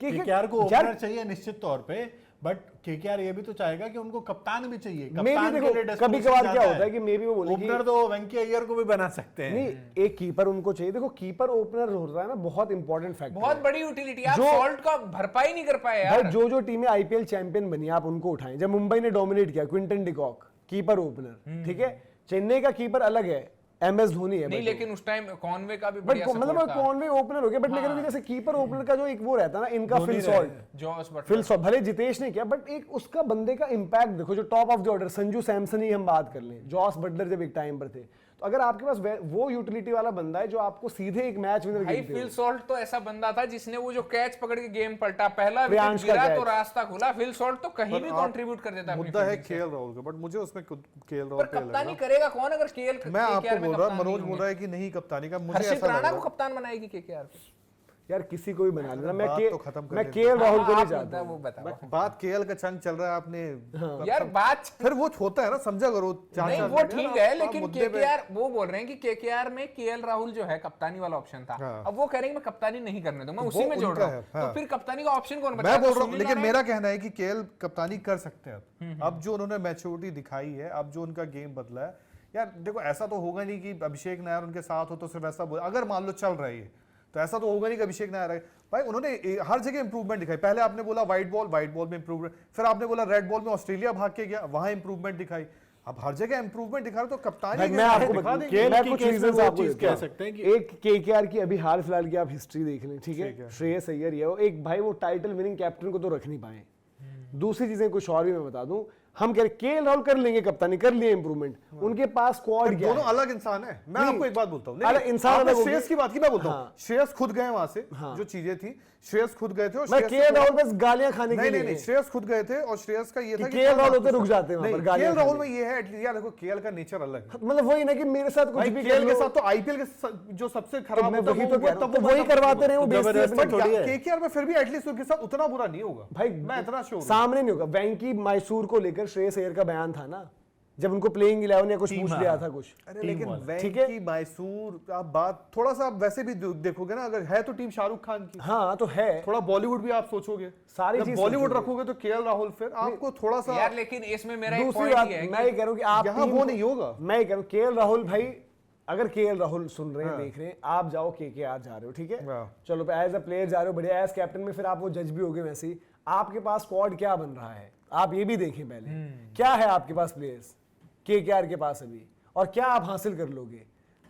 KKR को opener चाहिए निश्चित तौर पे, बट केकेआर ये भी तो चाहेगा कि उनको कप्तान भी चाहिए। कप्तान के लिए कभी कभार क्या होता है कि मे भी वो बोले ओपनर तो वेंकी अय्यर को भी बना सकते हैं। नहीं, एक कीपर उनको चाहिए। देखो कीपर ओपनर होता है ना बहुत इंपॉर्टेंट फैक्टर, बहुत बड़ी यूटिलिटी। आप सॉल्ट का भरपाई नहीं कर पाए यार। भाई जो टीमें आईपीएल चैंपियन बनी आप उनको उठाएं। जब मुंबई ने डोमिनेट किया, क्विंटन डिकॉक कीपर ओपनर, ठीक है। चेन्नई का कीपर अलग है, एमएस धोनी है नहीं, लेकिन उस टाइम कॉनवे का भी बट बढ़िया मतलब सपोर्ट था। कॉनवे ओपनर हो गया, बट मैं कह रहा हूं जैसे कीपर ओपनर का जो एक वो रहता है ना, इनका Phil Salt, Jos Buttler, Phil Salt भले जितेश ने किया, बट एक उसका बंदे का इंपैक्ट देखो। जो top of the order Sanju Samson ही हम बात कर लें, जॉस बटलर जब एक टाइम पर थे, तो अगर आपके पास वो यूटिलिटी वाला बंदा है जो आपको सीधे एक मैच विनर भाई फिल सॉल्ट तो ऐसा बंदा था जिसने वो जो कैच पकड़ के गेम पलटा, पहला विकेट गिरा तो रास्ता खुला। फिल सॉल्ट तो कहीं भी कंट्रीब्यूट कर देता है। मुद्दा है केएल राहुल का, बट मुझे उसमें केएल राहुल पर कप्तानी करेगा कौन अगर केएल? मैं आपको बोल रहा, मनोज बोल रहा है कि नहीं कप्तानी का, मुझे हर्षित ऐसा लग राणा रहा को कप्तान बनाएगी केकेआर? यार किसी को भी बना लेना। मैं केएल राहुल को नहीं चाहता। वो बताओ, बात केएल का चंग चल रहा है आपने यार बात फिर वो होता है ना, समझा करो। नहीं वो ठीक है, लेकिन केकेआर वो बोल रहे हैं कि केकेआर में केएल राहुल जो है कप्तानी वाला ऑप्शन था। अब वो कह रहे हैं मैं कप्तानी नहीं करने दूंगा, उसी में जोड़ रहा हूं। तो फिर कप्तानी का ऑप्शन कौन बचा? मैं बोल रहा हूं, लेकिन मेरा कहना है कि केएल कप्तानी कर सकते हैं। अब जो उन्होंने मैच्योरिटी दिखाई है, अब जो उनका गेम बदला है, यार देखो ऐसा तो होगा नहीं कि अभिषेक नायर उनके साथ हो तो सिर्फ ऐसा अगर मान लो चल रहा है तो ऐसा तो होगा नहीं कि अभिषेक नायर है। भाई उन्होंने हर जगह इंप्रूवमेंट दिखाई। पहले आपने बोला व्हाइट बॉल में इंप्रूवमेंट, फिर आपने बोला रेड बॉल में ऑस्ट्रेलिया भाग के गया, वहां इंप्रूवमेंट दिखाई। अब हर जगह इंप्रूवमेंट दिखा रहे तो कप्तानी मैं आपको कुछ रीजंस आपको कह सकते हैं कि एक केकेआर की अभी हाल फिलहाल की आप हिस्ट्री देख लें, ठीक है। श्रेयस अय्यर ये वो एक भाई वो टाइटल विनिंग कैप्टन को तो रख नहीं पाए। दूसरी चीजें कुछ और भी मैं बता दूं, हम कह रहे केएल राहुल कर लेंगे कप्तानी, कर लिए इंप्रूवमेंट, उनके पास स्क्वाड क्या दोनों है? अलग इंसान है। मैं आपको एक बात बोलता हूं, अलग इंसान अलग श्रेयस की बात की मैं बोलता हूं। श्रेयस खुद गए वहां से, जो चीजें थी श्रेयस खुद गए थे। और केएल राहुल बस गालियां खाने के लिए नहीं, श्रेयस खुद गए थे। और श्रेयस का ये था कि केएल राहुल होते रुक जाते हैं वहां पर गालियां। केएल राहुल में ये है एटलीस्ट, यार देखो केएल का नेचर अलग है। मतलब वही ना कि मेरे साथ कुछ भी केएल के साथ तो आईपीएल के जो सबसे खराब मैं वही तो कह रहा हूं, तो वही करवाते रहे वो बेइज्जती थोड़ी है। केकेआर में फिर भी एटलीस्ट उनके साथ उतना बुरा नहीं होगा भाई, मैं इतना श्योर सामने नहीं होगा। वेंकी मैसूर को लेकर श्रेयस अय्यर का बयान था ना, जब उनको प्लेइंग 11 या कुछ पूछ लिया था कुछ। अरे लेकिन वेंकी मैसूर आप बात थोड़ा सा आप वैसे भी देखोगे ना, अगर है तो टीम शाहरुख खान की। हाँ तो है, थोड़ा बॉलीवुड भी आप सोचोगे, सारी चीज बॉलीवुड रखोगे तो केएल राहुल फिर आपको थोड़ा सा यार। लेकिन इसमें मेरा एक दूसरी पॉइंट बात ये है मैं ये कह रहा हूं कि आप यहाँ वो नहीं होगा। मैं ये कह रहा हूं केएल राहुल भाई, अगर केएल राहुल सुन रहे हैं देख रहे हैं, आप जाओ केकेआर जा रहे हो, ठीक है, चलो एज अ प्लेयर जा रहे हो, बढ़िया, एज कैप्टन में फिर आप वो जज भी होगे। वैसे ही आपके पास स्क्वाड क्या बन रहा है आप ये भी देखें पहले, क्या है आपके पास प्लेयर्स केकेआर के पास अभी, और क्या आप हासिल कर लोगे,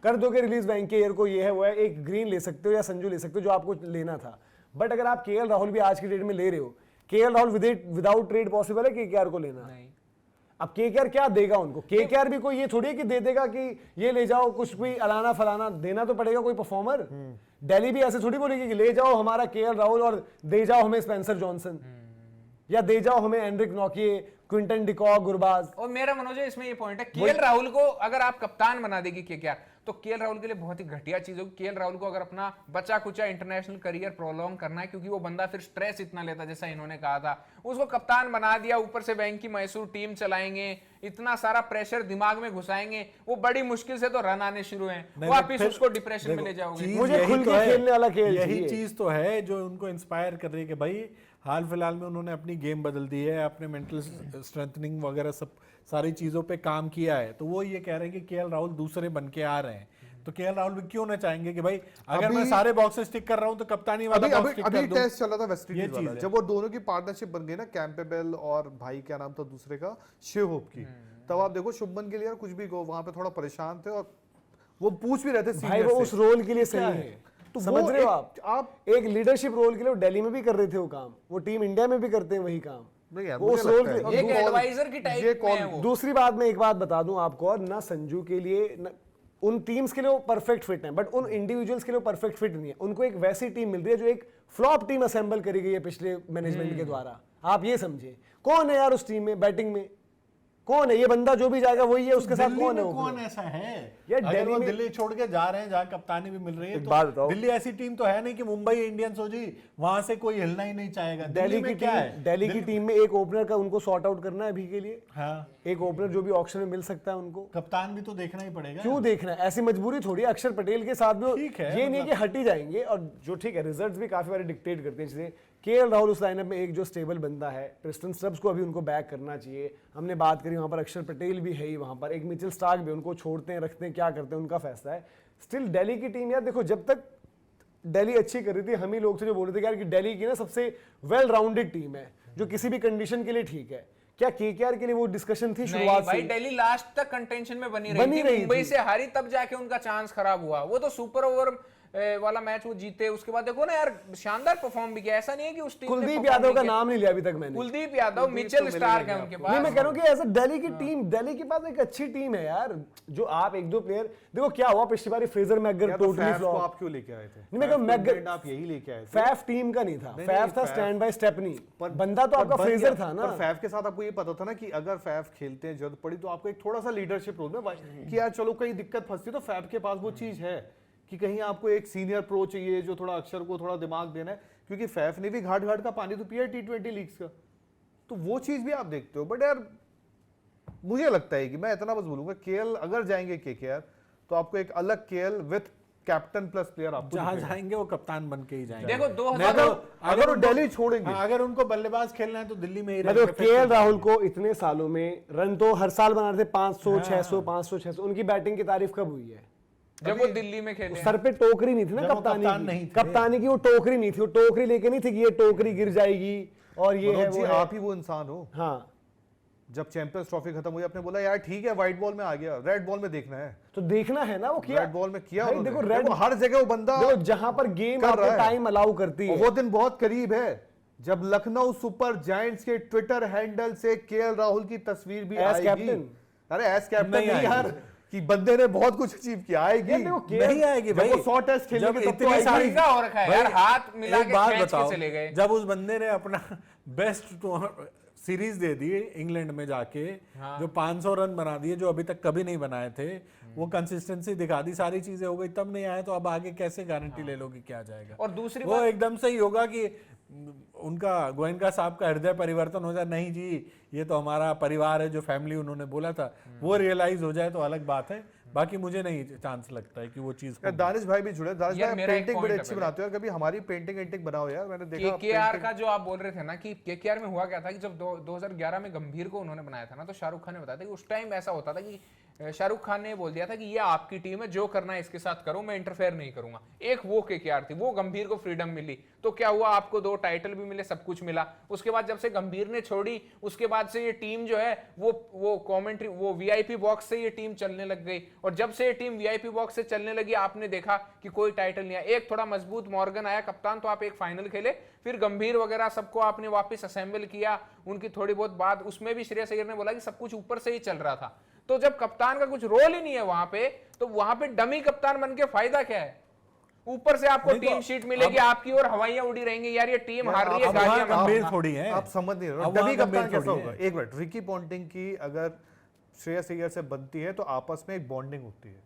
कर दोगे रिलीज वेंकी अय्यर को, ये है वो है, एक ग्रीन ले सकते हो या संजू ले सकते हो जो आपको लेना था। बट अगर आप केएल राहुल भी आज की डेट में ले रहे हो, KL Rahul without trade possible है केकेआर को लेना? नहीं। अब केकेआर क्या देगा उनको? केकेआर भी कोई ये थोड़ी है कि दे देगा कि ये ले जाओ कुछ भी अलाना फलाना, देना तो पड़ेगा कोई परफॉर्मर। दिल्ली भी ऐसे थोड़ी बोलेगी कि ले जाओ हमारा केएल राहुल और दे जाओ हमें स्पेंसर जॉनसन, या दे जाओ हमें एंड्रिक नॉकिए, क्विंटन डिकॉक, गुरबाज। और मेरा मनोज इसमें ये पॉइंट है, केएल राहुल को अगर आप कप्तान बना देगी केकेआर, तो केएल राहुल के लिए बहुत ही घटिया चीज होगी। केएल राहुल को अगर अपना बचा कुचा इंटरनेशनल करियर प्रोलॉन्ग करना है, क्योंकि वो बंदा फिर स्ट्रेस इतना लेता, जैसा इन्होंने कहा था, उसको कप्तान बना दिया, ऊपर से वेंकी मैसूर टीम चलाएंगे, इतना सारा प्रेशर दिमाग में घुसाएंगे, वो बड़ी मुश्किल से तो रन आने शुरू हैं, वापिस उसको डिप्रेशन में ले जाओगे। मुझे खुल के खेलने वाला खेल, यही चीज तो है जो उनको इंस्पायर कर रही है कि भाई हाल फिलहाल में उन्होंने अपनी गेम बदल दी है, अपने मेंटल स्ट्रेंथनिंग वगैरह सब सारी चीजों पे काम किया है, तो वो ये कह रहे हैं कि केएल राहुल दूसरे बन के आ रहे हैं। तो केएल राहुल भी क्यों ना चाहेंगे कि भाई अगर मैं सारे बॉक्सेस टिक कर रहा हूं तो कप्तानी वाला बॉक्स टिक कर दूं। अभी टेस्ट चल रहा था वेस्ट इंडीज वाला, जब वो दोनों की पार्टनरशिप बन गई ना, कैंपेबेल और भाई क्या नाम था दूसरे का, शेव होप की, तब आप देखो शुभमन के लिए कुछ भी गो वहां पे थोड़ा परेशान थे और वो पूछ भी रहे थे भाई वो उस रोल के लिए सही है, तो समझ रहे हो आप एक लीडरशिप रोल के लिए दिल्ली में भी कर रहे थे वो काम, वो टीम इंडिया में भी करते हैं वही काम। वो उस रोल के एक एडवाइजर की टाइप में है वो। दूसरी बात मैं एक बात बता दूं आपको, और ना संजू के लिए उन टीम्स के लिए वो परफेक्ट फिट है, बट उन इंडिविजुअल्स के लिए परफेक्ट फिट नहीं है। उनको एक वैसी टीम मिल रही है जो एक फ्लॉप टीम असेंबल करी गई है पिछले मैनेजमेंट के द्वारा। आप ये समझे कौन है यार उस टीम में बैटिंग में, कौन है ये बंदा, जो भी जाएगा वही है, उसके साथ कौन है? कौन ऐसा है यार अगर वो दिल्ली छोड़ के जा रहे हैं जहां कप्तानी भी मिल रही है, तो दिल्ली ऐसी टीम तो है नहीं कि मुंबई इंडियंस हो जी, वहां से कोई हिलना ही नहीं चाहेगा। दिल्ली में क्या है, दिल्ली की टीम में एक ओपनर का उनको सॉर्ट आउट करना है अभी के लिए। हाँ, एक ओपनर जो भी ऑक्शन में मिल सकता है उनको, कप्तान भी तो देखना ही पड़ेगा। क्यों देखना है, ऐसी मजबूरी थोड़ी है। अक्षर पटेल के साथ भी ठीक है, ये नहीं कि हट ही जाएंगे, और जो ठीक है रिजल्ट्स भी काफी बार डिक्टेट करते हैं, जैसे केएल राहुल उस लाइनअप में एक जो स्टेबल बंदा है, ट्रिस्टन स्टब्स को अभी उनको बैक करना चाहिए। हमने बात करी वहाँ पर अक्षर पटेल भी है ही, वहाँ पर एक मिचेल स्टार्क भी, उनको छोड़ते हैं रखते हैं क्या करते हैं उनका फैसला है। स्टिल दिल्ली की टीम यार देखो, जब तक दिल्ली अच्छी कर रही थी हम ही लोग थे जो बोल रहे थे यार कि दिल्ली की ना सबसे वेल राउंडेड टीम है जो किसी भी कंडीशन के लिए ठीक है। क्या केकेआर के लिए वो डिस्कशन थी शुरुआत से? भाई दिल्ली लास्ट तक कंटेंशन में बनी रही थी, मुंबई से हारी तब जाके उनका चांस खराब हुआ। वो तो सुपर ओवर वाला मैच वो जीते, उसके बाद देखो ना यार शानदार परफॉर्म भी किया। ऐसा नहीं है कि उस टीम ने कुलदीप यादव का नाम नहीं लिया अभी तक मैंने। कुलदीप यादव, मिचेल स्टार्क है उनके पास। नहीं मैं कह रहा हूँ कि ऐसा दिल्ली की टीम, दिल्ली के पास एक अच्छी टीम है यार, जो आप एक दो प्लेयर देखो क्या हुआ पिछली बार फ्रेजर मैकगर टोटली फ्लॉप। आप क्यों लेके आए थे? नहीं मैं कहूँ मैकगर आप यही लेके आए थे। फैफ टीम का नहीं था, फैफ था स्टैंड बाय स्टेपनी, पर बंदा तो आपका फ्रेजर था ना। पर फैफ के साथ आपको ये पता था ना कि अगर फैफ खेलते हैं जरूरत पड़ी तो आपको एक थोड़ा सा लीडरशिप रोल में कि यार चलो कहीं दिक्कत फंसती तो फैफ के पास वो चीज है कि कहीं आपको एक सीनियर प्रो चाहिए जो थोड़ा अक्षर को थोड़ा दिमाग देना है, क्योंकि फैफ ने भी घाट घाट का पानी तो पिया T20 लीग्स का, तो वो चीज भी आप देखते हो। बट यार मुझे लगता है कि मैं इतना बस बोलूंगा, केएल अगर जाएंगे केकेआर तो आपको एक अलग KL with captain plus player आपको जहां जाएंगे वो कप्तान बन के ही जाएंगे। देखो 2000 अगर वो दिल्ली छोड़ेंगे, अगर उनको बल्लेबाज खेलना है तो दिल्ली में ही मतलब केएल राहुल को इतने सालों में रन तो हर साल बना रहे थे 500 600 500 600, उनकी बैटिंग की तारीफ कब हुई है? जब वो दिल्ली में खेले। सर पे टोकरी नहीं थी ना कप्तानी की, कप्तानी की वो टोकरी नहीं थी, वो टोकरी लेके नहीं थी कि ये टोकरी गिर जाएगी और ये है जी वो आप ही वो इंसान हो। हाँ जब चैंपियंस ट्रॉफी खत्म हुई आपने बोला यार ठीक है व्हाइट बॉल में आ गया, रेड बॉल में देखना है, तो देखना है ना वो किया रेड बॉल में किया भाई, उन्होंने। देखो रेड हर जगह वो बंदा देखो जहां पर गेम कर रहा है। टाइम अलाउ करती है। वो दिन बहुत करीब है जब लखनऊ सुपर जायंट्स के ट्विटर हैंडल से केएल राहुल की तस्वीर भी As आएगी। captain? अरे एज कैप्टन नहीं नहीं यार, कि बंदे ने बहुत कुछ अचीव किया, आएगी यार देखो नहीं आएगी जब भाई। वो 100 टेस्ट खेलेंगे जब तब तो इतनी आएगी। सारी महंगा हो रखा है यार, हाथ मिला एक के बात खींच के बताओ, चले गए। जब उस बंदे ने अपना बेस्ट सीरीज दे दी इंग्लैंड में जाके, जो 500 रन बना दिए जो अभी तक कभी नहीं बनाए थे, वो कंसिस्टेंसी दिखा दी, सारी चीजें हो गई, तब नहीं आए तो अब आगे कैसे गारंटी ले लोगे क्या जाएगा? और दूसरी वो एकदम से ही होगा कि उनका गोयनका साहब का हृदय परिवर्तन हो जाए, नहीं जी ये तो हमारा परिवार है, जो फैमिली उन्होंने बोला था वो रियलाइज हो जाए तो अलग बात है। बाकी मुझे नहीं चांस लगता है कि वो चीज यार दानिश भाई भी जुड़े, दानिश यार भाई मेरा एक पेंटिंग point बड़ी है अच्छी पहले। बनाते हो यार, कभी हमारी पेंटिंग एंटिंग बनाओ यार, मैंने देखा केकेआर का जो आप बोल रहे थे ना कि केकेआर में हुआ क्या था कि जब 2011 में गंभीर को उन्होंने बनाया था ना, तो शाहरुख खान ने बताया था कि उस टाइम ऐसा होता था कि शाहरुख खान ने बोल दिया था कि ये आपकी टीम है, जो करना है इसके साथ करो, मैं इंटरफेयर नहीं करूंगा। एक वो केकेआर थी, वो गंभीर को फ्रीडम मिली तो क्या हुआ, आपको 2 टाइटल भी मिले, सब कुछ मिला। उसके बाद जब से गंभीर ने छोड़ी, उसके बाद से ये टीम जो है वो कमेंट्री वो वीआईपी बॉक्स से ये टीम चलने लग गई, और जब से ये टीम वीआईपी बॉक्स से चलने लगी आपने देखा कि कोई टाइटल नहीं आया। एक थोड़ा मजबूत मॉर्गन आया कप्तान तो आप एक फाइनल खेले, फिर गंभीर वगैरह सबको आपने वापस असेंबल किया, उनकी थोड़ी बहुत बात, उसमें भी श्रेयस अय्यर ने बोला कि सब कुछ ऊपर से ही चल रहा था। तो जब कप्तान का कुछ रोल ही नहीं है वहां पे, तो वहां पे डमी कप्तान बन के फायदा क्या है? ऊपर से आपको टीम शीट मिलेगी, आपकी और हवाइयां उड़ी रहेंगी, यार ये टीम हार रही है, गालियां गंभीर मत थोड़ी है, आप समझ नहीं रहे हो अब वहाँ डमी कप्तान गंभीर कैसा थोड़ी होगा। एक मिनट, रिकी पॉन्टिंग की अगर श्रेयस अय्यर से बनती है तो आपस में एक बॉन्डिंग होती है,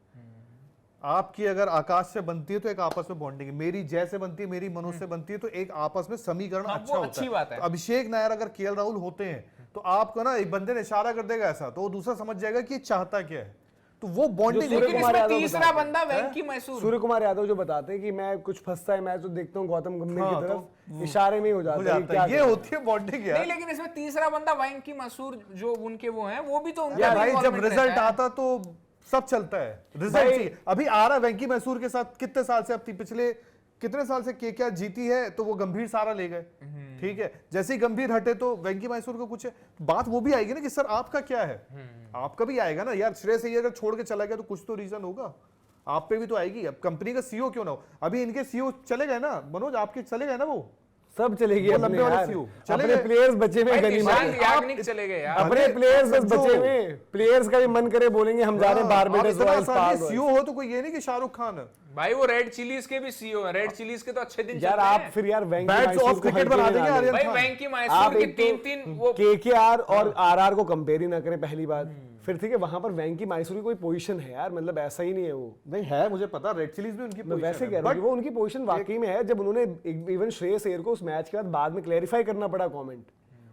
आपकी अगर आकाश से बनती है तो एक आपस में बॉन्डिंग है, मेरी जय से बनती है, मेरी मनोज से बनती है, तो एक आपस में समीकरण अच्छा होता अच्छी बात है। तो अभिषेक नायर अगर केएल राहुल होते हैं तो आपको ना एक बंदे ने इशारा कर देगा ऐसा, तो वो दूसरा समझ जाएगा कि ये चाहता क्या है, तो वो बॉन्डिंग। लेकिन कुमार इसमें यादव तीसरा बताते बंदा वेंकी मैसूर, सूर्य कुमार यादव जो बताते हैं कि मैं कुछ फंसता है मैच तो देखता हूँ गौतम गंभीर हाँ, की तरफ इशारे में ही हो जाता है कि क्या ये करें। होती है बॉन्डिंग यार। नहीं लेकिन इसमें तीसरा बंदा वेंकी मैसूर जो उनके वो हैं, वो भी तो उनका यार भी भाई जब involvement रिजल्ट रहता है। आता तो सब चलता है, रिजल्ट भाई- चाहिए। अभी आ रहा है वेंकी मैसूर के साथ, कितने साल से, अब पिछले कितने साल से केकेआर जीती है तो वो गंभीर सारा ले गए, ठीक है, जैसे ही गंभीर हटे तो वेंकी मैसूर को कुछ है, बात वो भी आएगी ना कि सर आपका क्या है, आपका भी आएगा ना यार। श्रेयस अय्यर अगर छोड़ के चला गया तो कुछ तो रीजन होगा, आप पे भी तो आएगी। अब कंपनी का सीईओ क्यों ना हो, अभी इनके सीईओ चले गए ना मनोज, आपके चले गए ना, वो सब चलेगी वो अपने लंबे वाले यार, सीओ चले अपने गए। प्लेयर्स बचे हुए भाई गनी निशांत मारे। याग्निक चले गए यार। अपने अरे, प्लेयर्स बस समझो। बचे हुए, प्लेयर्स का भी मन करे बोलेंगे हम जा रहे हैं बारबेडोस रॉयल्स पार्क। सीईओ हो तो कोई ये नहीं कि शाहरुख खान भाई वो रेड चिलीज के भी सीईओ है, रेड चिलीज के तो अच्छे दिन यार चल रहे आप हैं। फिर यार वेंकी बैट्स मैसूर ऑफ को क्रिकेट हल्के बना में देंगे ना लें। आर्यन भाई खान। वेंकी आप मैसूर की एक तो तीन वो केकेआर और आरआर को कंपेयर ही ना करें पहली बात, फिर ठीक है वहां पर वेंकी मैसूर की कोई पोजीशन है यार, मतलब ऐसा ही नहीं है वो। नहीं है, मुझे पता, रेड चिलीज में उनकी मैं position वैसे है, कह रहा हूँ कि but वो उनकी पोजीशन वाकई में है। जब उन्होंने इवन श्रेयस अय्यर को उस मैच के बाद में क्लैरिफाई करना पड़ा कमेंट,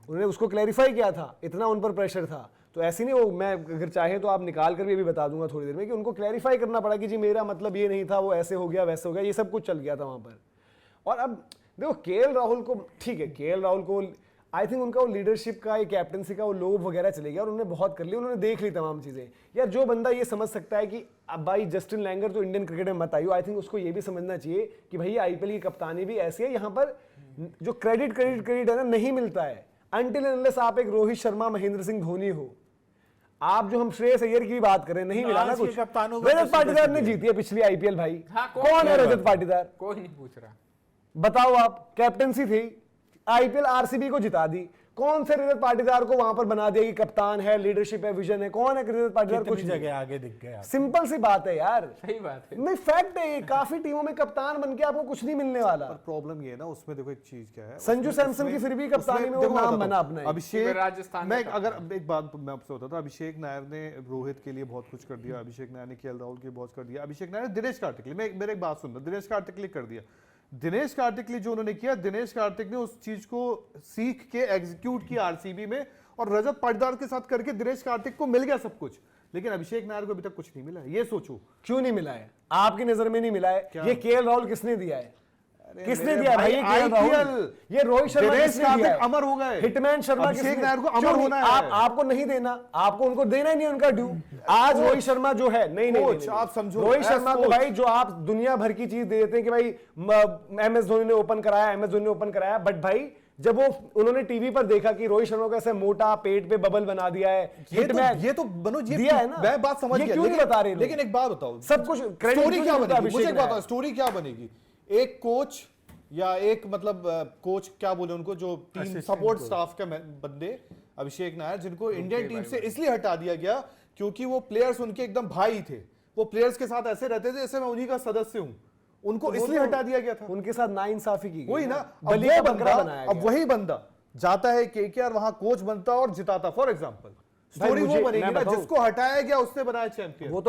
उन्होंने उसको क्लैरिफाई किया था, इतना उन पर प्रेशर था, तो ऐसे नहीं वो, मैं अगर चाहे तो आप निकाल कर भी अभी बता दूंगा थोड़ी देर में कि उनको क्लैरिफाई करना पड़ा कि जी मेरा मतलब ये नहीं था, वो ऐसे हो गया वैसे हो गया, ये सब कुछ चल गया था वहां पर। और अब देखो केएल राहुल को ठीक है, केएल राहुल को आई थिंक उनका वो लीडरशिप का, एक कैप्टनसी का वो लोभ वगैरह चले गया और उन्होंने बहुत कर लिया, उन्होंने देख ली तमाम चीजें। यार जो बंदा ये समझ सकता है कि अब भाई जस्टिन लैंगर तो इंडियन क्रिकेट में मत आइयो, आई थिंक उसको ये भी समझना चाहिए कि भाई आईपीएल की कप्तानी भी ऐसी है, यहाँ पर जो क्रेडिट है ना नहीं मिलता है अनटिल अनलेस आप एक रोहित शर्मा, महेंद्र सिंह धोनी हो। आप जो हम श्रेयस अय्यर की बात करें, नहीं मिला ना कुछ। रजत पाटीदार ने जीती है पिछली आईपीएल भाई। हाँ, कौन है रजत पाटीदार? कोई नहीं पूछ रहा। बताओ आप, कैप्टनसी थी, आईपीएल आरसीबी को जिता दी। कौन से रजत पाटीदार को वहां पर बना दिया कि कप्तान है, लीडरशिप है, विजन है? कौन है रजत पाटीदार? कुछ जगह आगे दिख गया। सिंपल सी बात है यार, सही बात है, नहीं फैक्ट है ये। काफी टीमों में कप्तान बन के आपको कुछ नहीं मिलने वाला। पर प्रॉब्लम ये है ना, उसमें देखो एक चीज क्या है, संजू सैमसन की फिर भी कप्तानी में वो नाम बना अपना। अभिषेक, राजस्थान मैं अगर एक बात मैं आपसे होता था, अभिषेक नायर ने रोहित के लिए बहुत कुछ कर दिया, अभिषेक नायर ने केएल राहुल के लिए बहुत कर दिया, अभिषेक नायर ने दिनेश कार्तिक के लिए, मेरे एक बात सुनना, दिनेश कार्तिक के लिए कर दिया। दिनेश कार्तिक के लिए जो उन्होंने किया, दिनेश कार्तिक ने उस चीज को सीख के एग्जीक्यूट किया आरसीबी में, और रजत पाटीदार के साथ करके दिनेश कार्तिक को मिल गया सब कुछ, लेकिन अभिषेक नायर को अभी तक कुछ नहीं मिला है। ये सोचो क्यों नहीं मिला है? आपकी नजर में नहीं मिला है? ये केएल राहुल किसने दिया है? किसने मेरे दिया भाई? भाई, ये केएल राहुल, IPL, ये रोहित शर्मा दिनेश किसने दिया है? कार्तिक अमर हो गए, हिटमैन शर्मा अभिषेक किसने? नायर को अमर क्यों नहीं? होना है। आपको नहीं देना, आपको उनको देना ही नहीं उनका ड्यू। आज रोहित शर्मा जो है, नहीं कोच, आप समझो, रोहित as शर्मा को coach। भाई जो आप दुनिया भर की चीज दे देते हैं कि भाई एमएस धोनी ने ओपन कराया, बट भाई जब वो उन्होंने टीवी पर देखा कि रोहित शर्मा को ऐसे मोटा पेट पे बबल बना दिया है, ये तो मनोज, ये दिया है ना, मैं बात समझ ये गया, क्यों नहीं बता रहे लोग? लेकिन एक बात बताओ, सब कुछ क्रेडिट स्टोरी क्या बनेगी? मुझे अभिषेक एक बात नायर। स्टोरी क्या बनेगी? एक कोच या एक मतलब कोच क्या बोले उनको, जो टीम सपोर्ट स्टाफ के बंदे, अभिषेक नायर, जिनको इंडियन टीम से इसलिए हटा दिया गया क्योंकि वो प्लेयर्स उनके एकदम भाई थे, वो प्लेयर्स के साथ ऐसे रहते थे जैसे मैं उन्हीं का सदस्य हूं, उनको इसलिए हटा दिया गया था। उनके साथ नाइंसाफी की गई, वही ना, बलि का बकरा बनाया अब गया। वही बंदा जाता है केकेआर, वहां कोच बनता और जिताता। फॉर एग्जांपल स्टोरी वो मुझे- बनेगी मैं ना, बताऊं? जिसको हटाया गया उसने बनाया चैंपियन। वो तो